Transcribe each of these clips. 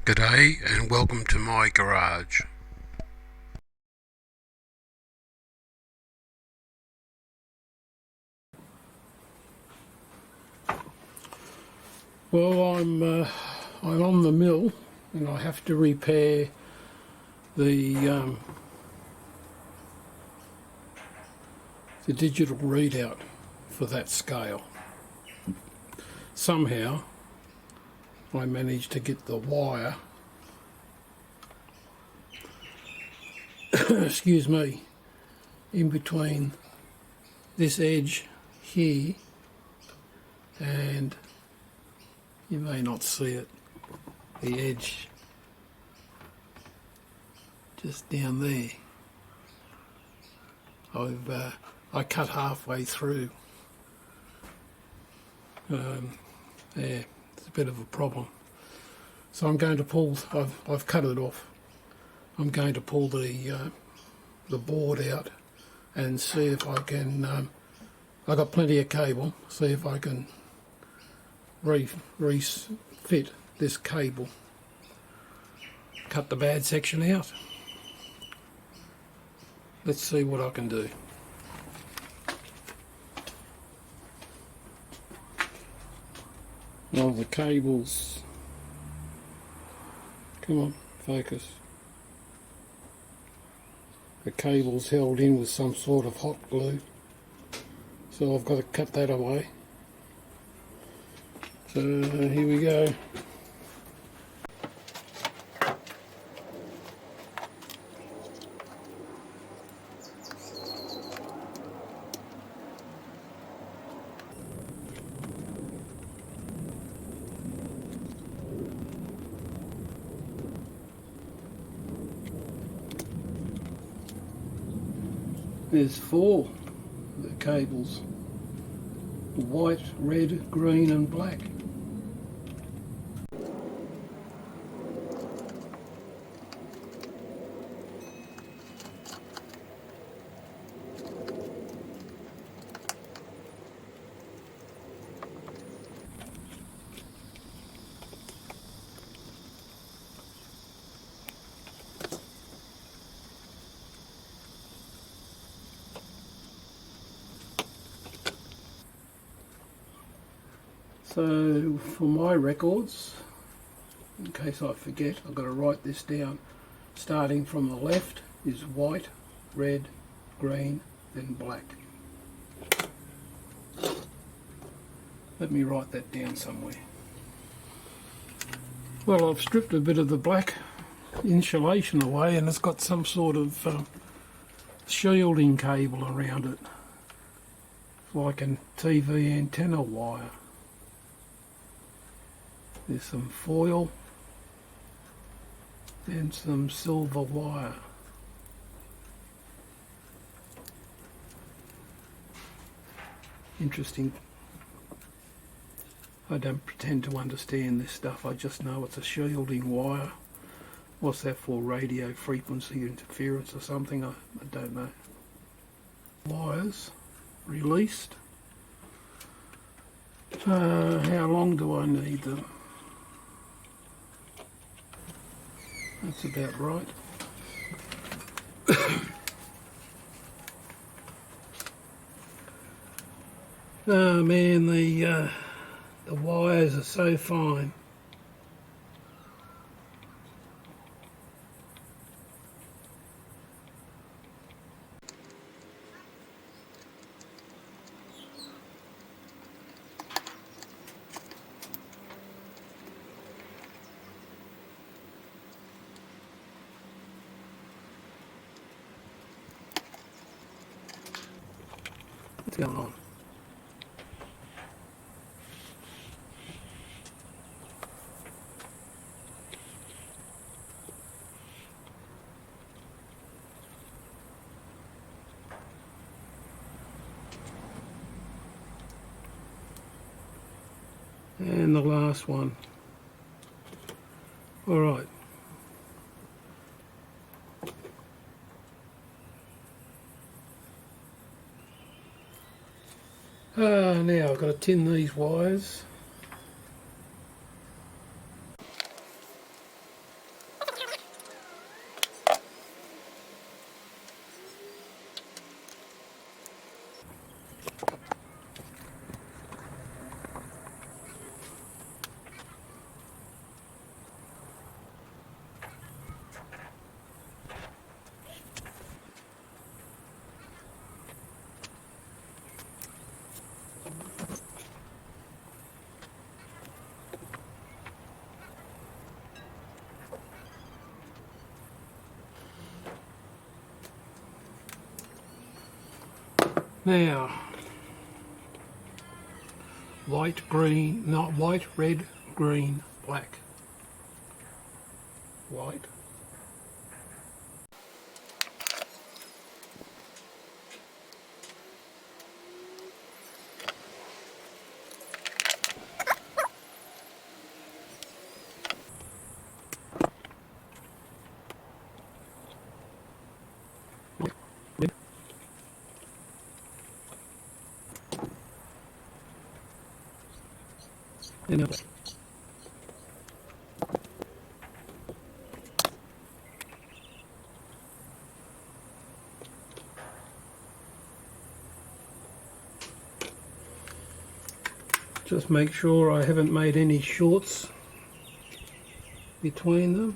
G'day and welcome to my garage. Well, I'm on the mill and I have to repair the digital readout for that scale. Somehow I managed to get the wire excuse me, in between this edge here, and you may not see it, the edge just down there. I cut halfway through. Yeah, it's a bit of a problem. So I'm going to pull. I've cut it off. I'm going to pull the board out and see if I can. I've got plenty of cable. See if I can refit this cable. Cut the bad section out. Let's see what I can do. Well, the cables. Come on, focus. The cable's held in with some sort of hot glue, so I've got to cut that away. So here we go. There's four the cables: white, red, green and black. So for my records, in case I forget, I've got to write this down. Starting from the left is white, red, green, then black. Let me write that down somewhere. Well, I've stripped a bit of the black insulation away and it's got some sort of shielding cable around it, like a TV antenna wire. There's some foil and some silver wire. Interesting. I don't pretend to understand this stuff, I just know it's a shielding wire. What's that for? Radio frequency interference or something? I don't know. Wires released. How long do I need them? That's about right. Oh man, the wires are so fine. What's going on? And the last one. All right. Now I've got to tin these wires. Now, white, green, not white, red, green, black. White. Red. And now black. Just make sure I haven't made any shorts between them.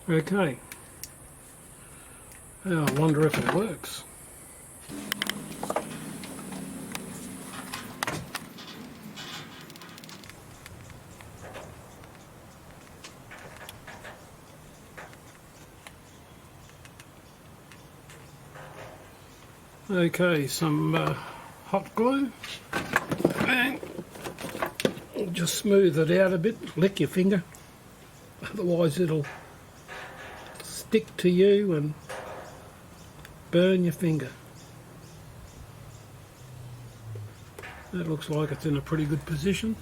Okay. Now I wonder if it works. Okay, some hot glue, and just smooth it out a bit, lick your finger, otherwise it'll stick to you and burn your finger. That looks like it's in a pretty good position.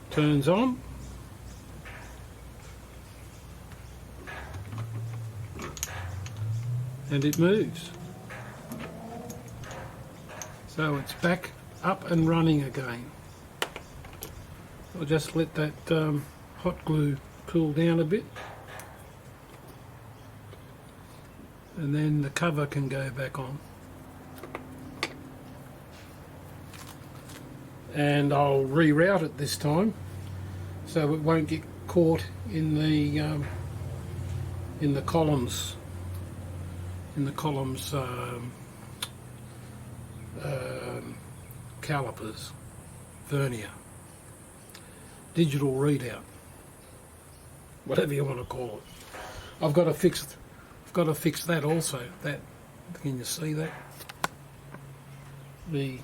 Turns on. And it moves. So it's back up and running again. I'll just let that hot glue cool down a bit. And then the cover can go back on. And I'll reroute it this time so it won't get caught in the columns calipers, vernier, digital readout, whatever you want to call it. I've got to fix that also. That, can you see that? The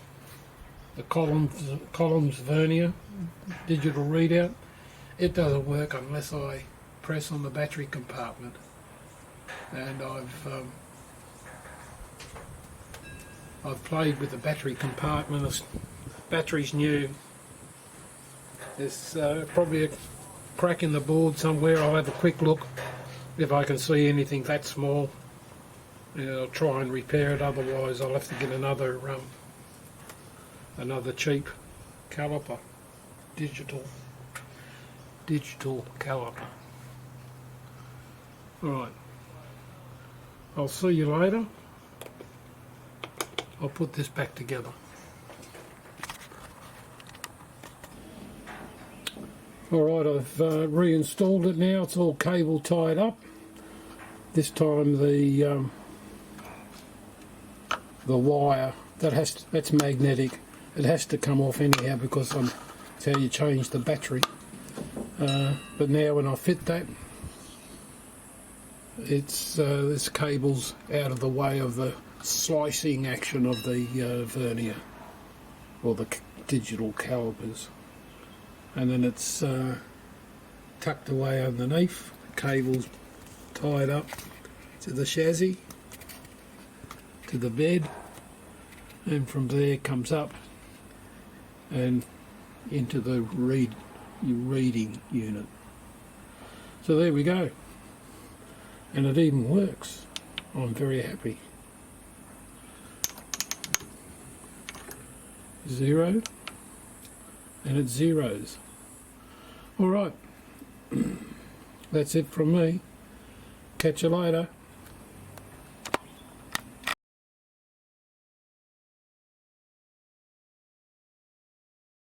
columns vernier, digital readout, it doesn't work unless I press on the battery compartment. And I've played with the battery compartment. The battery's new. There's probably a crack in the board somewhere. I'll have a quick look if I can see anything that small. And I'll try and repair it. Otherwise, I'll have to get another cheap caliper, digital caliper. All right. I'll see you later. I'll put this back together. Alright, I've reinstalled it now. It's all cable tied up. This time the wire, that's magnetic. It has to come off anyhow because that's how you change the battery. But now when I fit that, it's this cable's out of the way of the slicing action of the vernier or the digital calipers, and then it's tucked away underneath. The cable's tied up to the chassis, to the bed, and from there it comes up and into the reading unit. So there we go. And it even works. I'm very happy. 0, and it zeros. Alright, that's it from me. Catch you later.